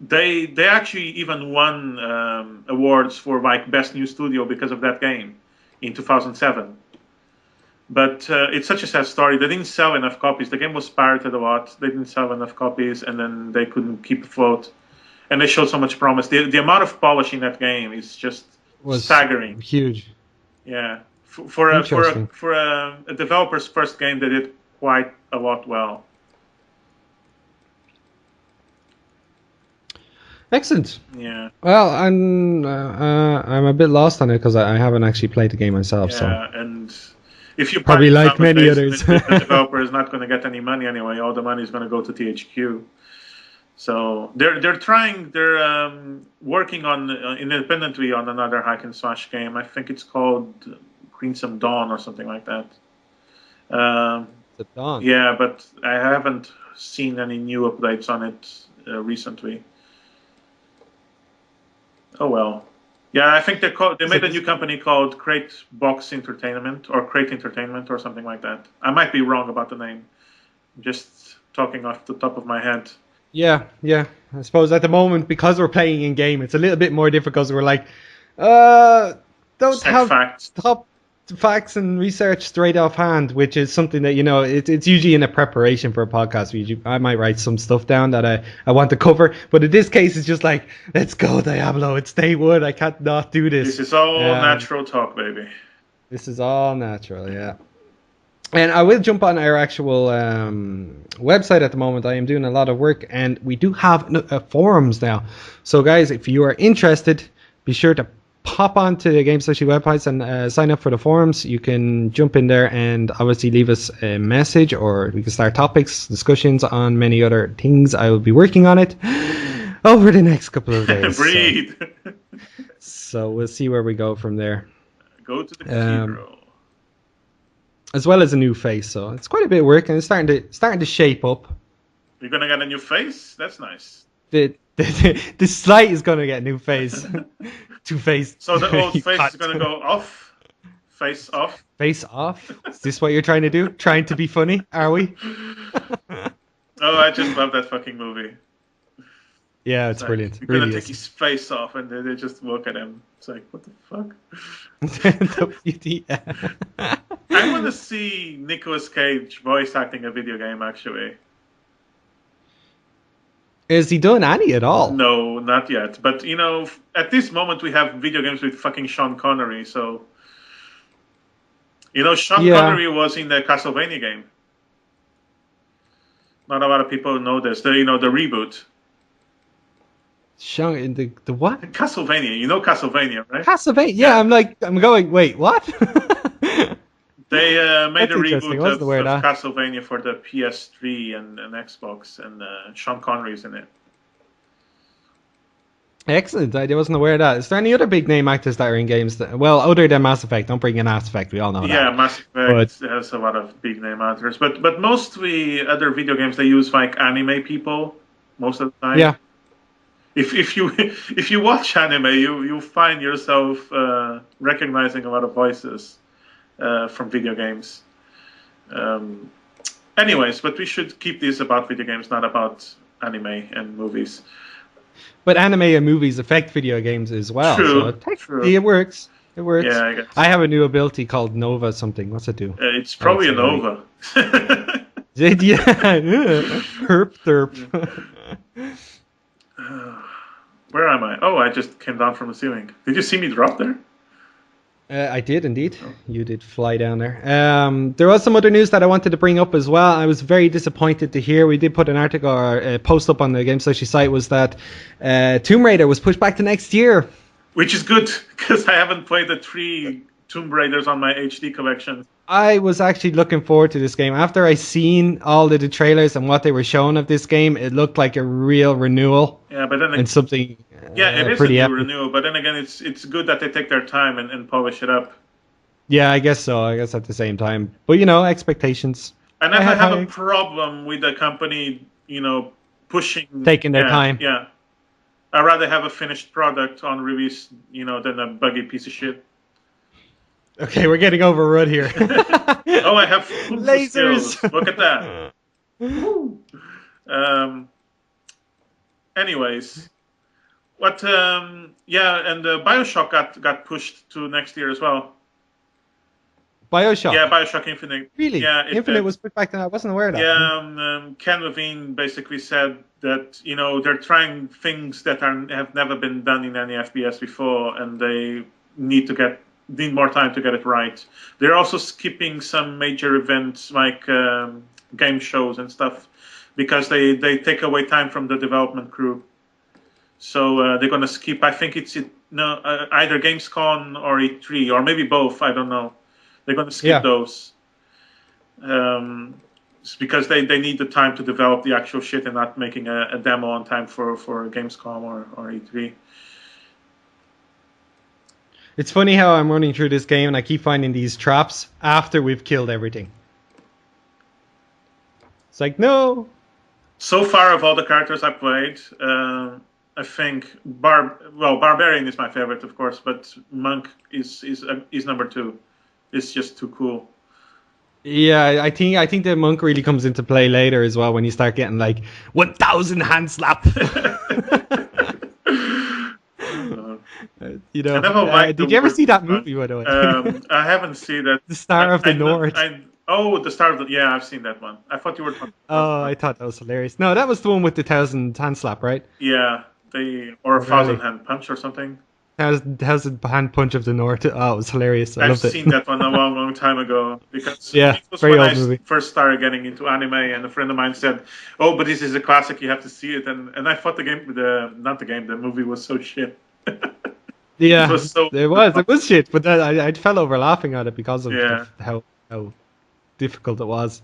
They actually even won awards for like best new studio because of that game in 2007. But it's such a sad story. They didn't sell enough copies. The game was pirated a lot. They didn't sell enough copies, and then they couldn't keep afloat. And they showed so much promise. The amount of polish in that game is just Was staggering. huge. Yeah, Interesting. for a developer's first game, they did quite a lot well. Excellent. Yeah, Well, I'm a bit lost on it because I haven't actually played the game myself. So yeah, and if you probably punish like on the many face, others. the developer is not going to get any money anyway. All the money is going to go to THQ. So they're trying. They're working on independently on another hack and slash game. I think it's called Crimson Dawn or something like that. Um, The Dawn. yeah, but I haven't seen any new updates on it recently. Oh well. Yeah, I think they So made a new company called Crate Box Entertainment or Crate Entertainment or something like that. I might be wrong about the name. I'm just talking off the top of my head. yeah. I suppose at the moment because we're playing in game, it's a little bit more difficult. So we're like, don't Sec have facts. top facts and research straight off hand, which is something that it's usually in a preparation for a podcast. I might write some stuff down that I want to cover, but in this case, it's just like, let's go Diablo. It's day one. I can't not do This this. is all Um, natural talk, baby. this is all natural, yeah. And I will jump on our actual website at the moment. I am doing a lot of work, and we do have forums now. So, guys, if you are interested, be sure to pop onto the Gameslushy websites and sign up for the forums. You can jump in there and obviously leave us a message, or we can start topics, discussions on many other things. I will be working on it over the next couple of days. Breathe. So we'll see where we go from there. Go to the Um, cathedral. as well as a new face. So it's quite a bit of work, and it's starting to shape up. You're gonna get a new face? That's nice. The slide is gonna get a new face, two face. So the old face is gonna go off. Face off. Face off. Is this what you're trying to do? Trying to be funny? Are we? Oh, I just love that fucking movie. Yeah, it's Like, brilliant. you're Really gonna take is. his face off, and they just look at him. It's like, what the fuck? WD. I want to see Nicolas Cage voice acting a video game. Actually, Is he doing any at all? no, not yet. But at this moment, we have video games with fucking Sean Connery. So, Sean Yeah. Connery was in the Castlevania game. Not a lot of people know this. The reboot. Sean in the what? Castlevania. You know Castlevania, right? Castlevania. Yeah, I'm going. Wait, what? They made That's a interesting. reboot Wasn't aware of of that. Castlevania for the PS3 and Xbox, and Sean Connery's in it. Excellent. I wasn't aware of that. Is there any other big name actors that are in games? Well, other than Mass Effect. Don't bring in Mass Effect. We all know that. Yeah, Mass Effect has a lot of big name actors, but mostly other video games they use like anime people most of the time. Yeah. If you watch anime, you find yourself recognizing a lot of voices from video games. Anyways, but we should keep this about video games, not about anime and movies. But anime and movies affect video games as well. True, So technically true. it works. It works. Yeah, I guess. I have a new ability called Nova something. What's it do? It's probably a Nova. Yeah. Herp derp. Where am I? Oh, I just came down from the ceiling. Did you see me drop there? I did indeed. You did fly down there. There was some other news that I wanted to bring up as well. I was very disappointed to hear. We did put an article or a post up on the Gameslushy site. Was that Tomb Raider was pushed back to next year? Which is good because I haven't played the 3 Tomb Raiders on my HD collection. I was actually looking forward to this game. After I seen all the trailers and what they were showing of this game, it looked like a real renewal. Yeah, but then and something. Yeah, it is pretty a epic. new renewal, but then again, it's good that they take their time and polish it up. Yeah, I guess so. I guess at the same time, but expectations. And I have a problem with the company, pushing taking their time. Yeah, I'd rather have a finished product on release, than a buggy piece of shit. Okay, we're getting overrun here. Oh, I have lasers. Skills. Look at that. Anyways, what? Yeah, and Bioshock got pushed to next year as well. Bioshock. Yeah, Bioshock Infinite. Really? Yeah, Infinite was put back then. I wasn't aware of that. Yeah, Ken Levine basically said that they're trying things that have never been done in any FPS before, and they need more time to get it right. They're also skipping some major events like game shows and stuff because they take away time from the development crew. So they're going to skip. I think it's either Gamescom or E3 or maybe both. I don't know. They're going to skip those. It's because they need the time to develop the actual shit and not making a demo on time for Gamescom or E3. It's funny how I'm running through this game and I keep finding these traps after we've killed everything. It's like, no. So far, of all the characters I played, I think Barbarian is my favorite, of course, but Monk is number 2. It's just too cool. Yeah, I think the monk really comes into play later as well when you start getting like 1,000 hand slap. You know, I never liked did you ever see that movie, by the way? I haven't seen that. The Star of the North. The Star of the... Yeah, I've seen that one. I thought you were talking about I thought that was hilarious. No, that was the one with the 1,000 hand slap, right? Yeah, or 1,000 hand punch or something. 1,000 hand punch of the North. Oh, it was hilarious. I've loved seen that one a long time ago because it was very when old movie. First started getting into anime, and a friend of mine said, "Oh, but this is a classic. You have to see it." And I thought the movie was so shit. Yeah, it was shit, but then I fell over laughing at it because of how difficult it was.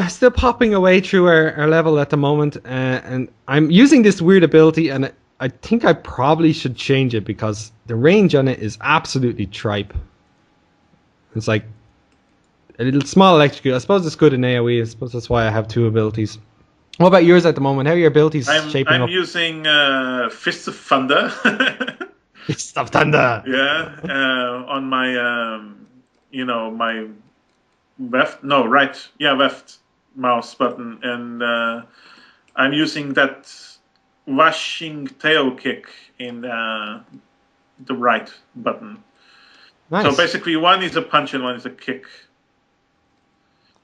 Still popping away through our level at the moment, and I'm using this weird ability, and I think I probably should change it because the range on it is absolutely tripe. It's like a little small electrocute. I suppose it's good in AoE. I suppose that's why I have 2 abilities. What about yours at the moment? How are your abilities shaping up? I'm using Fists of Thunder. Fists of Thunder! Yeah, on my, my left mouse button. And I'm using that rushing tail kick in the right button. Nice. So basically one is a punch and one is a kick.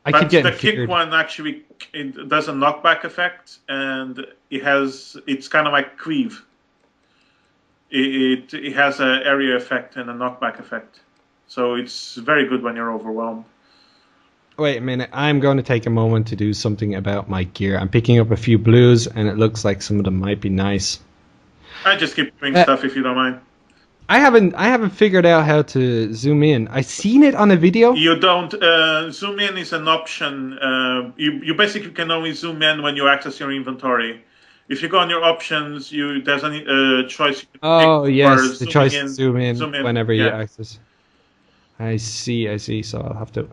But the kick one actually it does a knockback effect, and it's kind of like cleave. It has an area effect and a knockback effect, so it's very good when you're overwhelmed. Wait a minute, I'm going to take a moment to do something about my gear. I'm picking up a few blues, and it looks like some of them might be nice. I just keep doing stuff if you don't mind. I haven't figured out how to zoom in. I seen it on a video. You don't zoom in is an option. You basically can only zoom in when you access your inventory. If you go on your options, there's a choice. Yes, the choice to zoom in whenever you yeah. access. I see. So I'll have to.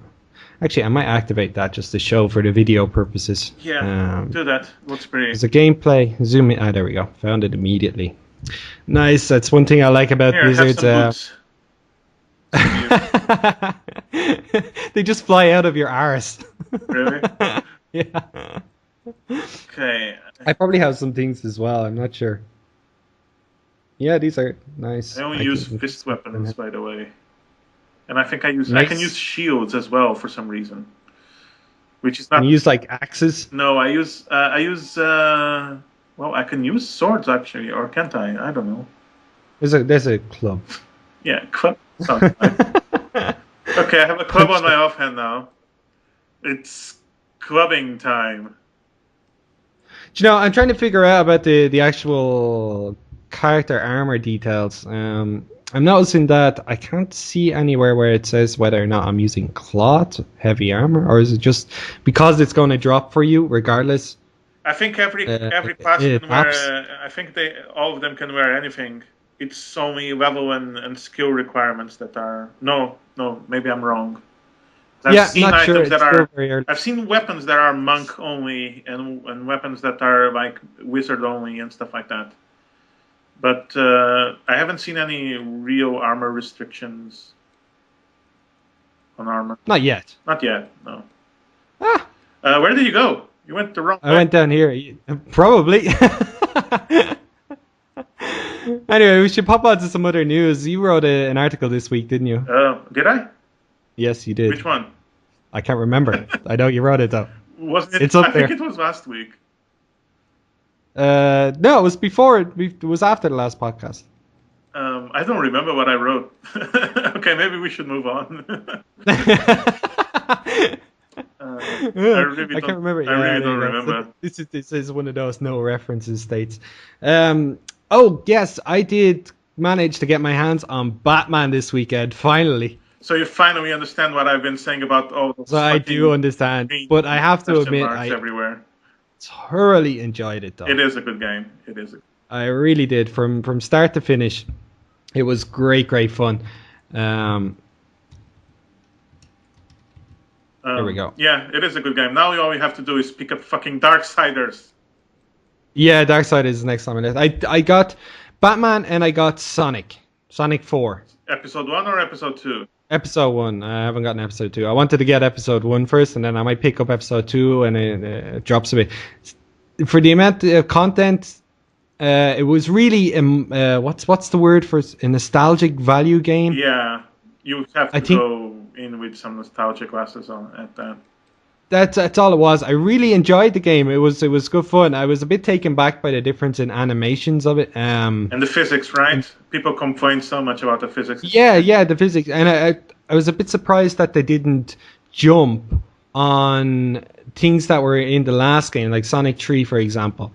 Actually, I might activate that just to show for the video purposes. Yeah, do that. Looks pretty. There's a gameplay. Zoom in. There we go. Found it immediately. Nice. That's one thing I like about Blizzard's. They just fly out of your arse. Really? Yeah. Okay. I probably have some things as well. I'm not sure. Yeah, these are nice. I only use fist weapons, by the way, and I think I can use shields as well for some reason, which is not. Can you use like axes? No, I use. Well, I can use swords actually, or can't I? I don't know. There's a club. Yeah, club. Okay, I have a club on my offhand now. It's clubbing time. Do you know, I'm trying to figure out about the actual character armor details. I'm noticing that I can't see anywhere where it says whether or not I'm using cloth, heavy armor, or is it just because it's going to drop for you regardless? I think every class can wear. I think all of them can wear anything. It's only level and skill requirements that are. No, maybe I'm wrong. I've seen items that are. I've seen weapons that are monk only and weapons that are like wizard only and stuff like that. But I haven't seen any real armor restrictions on armor. Not yet. Not yet. No. Ah. Where did you go? You went the wrong I way. went down here. Probably. Anyway, we should pop on to some other news. You wrote an article this week, didn't you? Did I? Yes, you did. Which one? I can't remember. I know you wrote it though. Wasn't it? It's up I think there. it was last week. No, it was before. It was after the last podcast. I don't remember what I wrote. Okay, maybe we should move on. I can't remember. I really don't there you go. remember. So this is one of those no references states. Oh yes, I did manage to get my hands on Batman this weekend. Finally. So you finally understand what I've been saying about all those. So I do understand, but I have to question admit, marks I everywhere. thoroughly enjoyed it though. It is a good game. It is. I really did from start to finish. It was great fun. There we go. Yeah, it is a good game. Now all we have to do is pick up fucking Darksiders. Yeah, Darkseid is next on my list. I got Batman and I got Sonic 4. Episode 1 or episode 2? Episode 1. I haven't gotten episode 2. I wanted to get episode 1 first, and then I might pick up episode 2 and it drops a bit. For the amount of content, it was really what's the word for a nostalgic value game? Yeah, you have to go in with some nostalgia glasses on at that. That's all it was. I really enjoyed the game. It was good fun. I was a bit taken back by the difference in animations of it. And the physics, right? People complain so much about the physics. Yeah, the physics. And I was a bit surprised that they didn't jump on things that were in the last game, like Sonic 3, for example.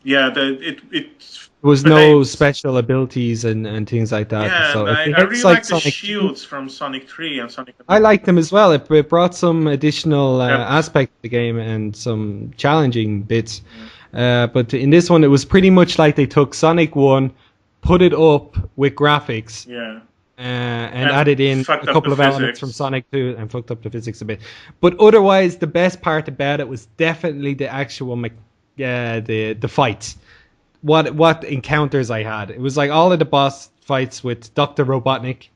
Yeah, it was no special abilities and things like that. Yeah, so I really like the shields from Sonic 3 and Sonic. I liked them as well. It brought some additional aspect to the game and some challenging bits. But in this one, it was pretty much like they took Sonic 1, put it up with graphics. Yeah. And added in a couple of elements from Sonic 2 and fucked up the physics a bit. But otherwise, the best part about it was definitely the actual the fights. What encounters I had. It was like all of the boss fights with Dr. Robotnik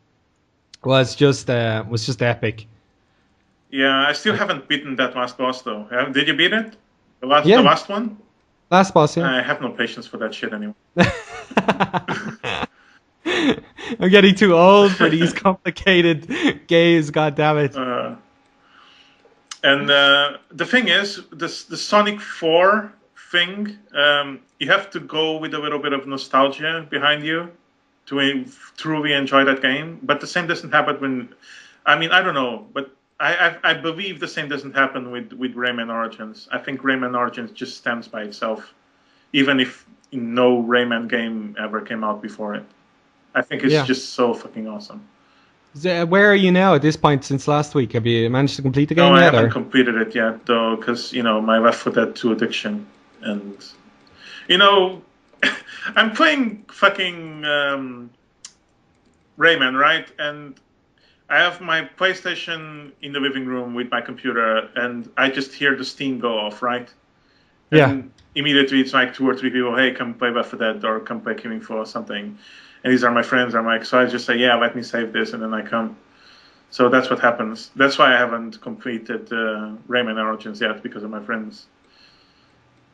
was just epic. Yeah, I still haven't beaten that last boss though. Did you beat it? The last one? Last boss, yeah. I have no patience for that shit anymore. I'm getting too old for these complicated games, goddammit. And the thing is, the Sonic 4 thing, you have to go with a little bit of nostalgia behind you to truly enjoy that game. But the same doesn't happen when, I don't know, but I believe the same doesn't happen with Rayman Origins. I think Rayman Origins just stands by itself, even if no Rayman game ever came out before it. I think it's just so fucking awesome. Where are you now at this point since last week? Have you managed to complete the game yet? No, I haven't completed it yet, though, because, my Left 4 Dead 2 addiction. And, I'm playing fucking Rayman, right? And I have my PlayStation in the living room with my computer, and I just hear the Steam go off, right? And immediately it's like 2 or 3 people, hey, come play Left 4 Dead, or come play Killing Floor or something. And these are my friends. I'm like, so I just say, yeah, let me save this, and then I come. So that's what happens. That's why I haven't completed Rayman Origins yet, because of my friends.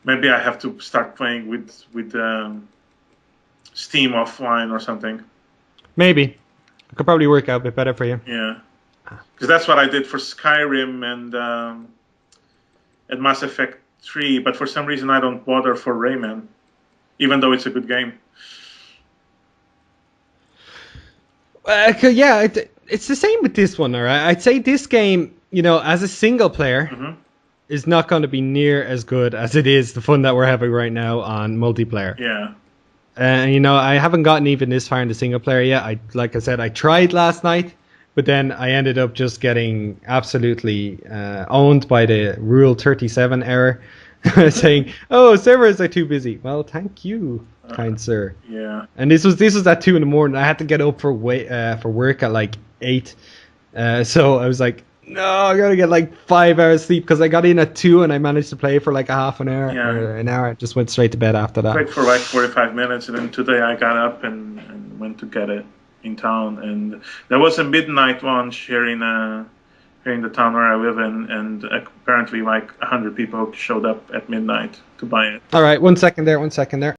Maybe I have to start playing with Steam offline or something. Maybe. It could probably work out a bit better for you. Yeah. Because that's what I did for Skyrim and Mass Effect 3, but for some reason I don't bother for Rayman, even though it's a good game. It's the same with this one, all right? I'd say this game, as a single player, is not going to be near as good as it is the fun that we're having right now on multiplayer. Yeah. I haven't gotten even this far in the single player yet. Like I said, I tried last night, but then I ended up just getting absolutely owned by the Rule 37 error, saying, "Oh, servers are too busy." Well, thank you, kind sir. Yeah. And this was at 2 a.m. I had to get up for work at like 8. So I was like, no, I gotta get like 5 hours sleep, because I got in at 2 and I managed to play for like a half an hour or an hour. I just went straight to bed after that. Played for like 45 minutes, and then today I got up and went to get it in town. And there was a midnight launch here in here in the town where I live in, and apparently like 100 people showed up at midnight to buy it. All right, 1 second there, 1 second there.